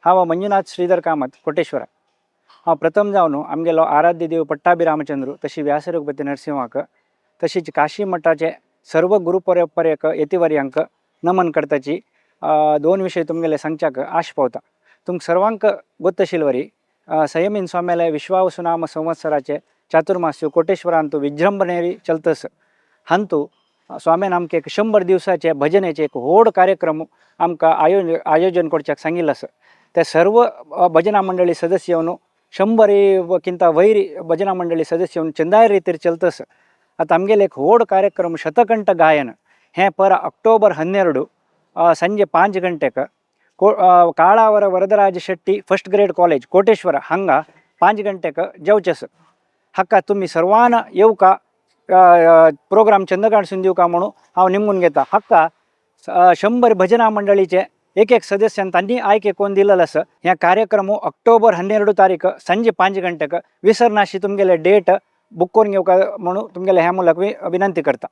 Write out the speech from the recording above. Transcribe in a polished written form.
हांव मंजुनाथ श्रीधर कामत कोटेश्वर। हांव प्रथम जावन आमगेलो आराध्य देव पट्टाभी रामचंद्र तशी व्यास रघुपती नरसिंहाक तशीच काशी मठाचे सर्व गुरुपरंपरेक यतिवर्यांक नमन करताची दोन विषय तुमगेले सांगच्याक आश पावता। तुमक सर्वांक गोत्तशिल्वरी संयमीन स्वाम्यालय विश्वावसुनाम संवत्सराचे चातुर्मास्य कोटेश्वरांतू विजृंभणेरी चलतस। हंतू स्वाम्यान आमके एक 100 दिवसाचे भजनेचे एक व्हड कार्यक्रम आमकां आयोजन करच्याक सांगिल्लो आसा। ते सर्व भजना मंडळी सदस्य येवन 100 किंता वयर भजना मंडळी सदस्य येवन चंदायर रितीर चलतस। आता आमगेले एक व्हड कार्यक्रम शतकंठ गायन हें पर अक्टोबर 12 संजे 5 गंटेक काळावर Varadaraj Shetty first grade college Koteshwar हांगा 5 गंटेक जेवचेस। हाका तुम्ही सर्वान येवका प्रोग्राम चंद काडसून दिवका म्हणून हांव निमून घेता। हाका 100 भजना मंडळीचे एक सदस्यान तांणी आयके कोण दिलेलो आसा। ह्या कार्यक्रम अक्टोबर 12 तारीख संजे 5 गंटेक विसरनाशी तुमगेले डेट बुक करून घेवका म्हणून तुमगेले ह्या मुलाक विनंती करता।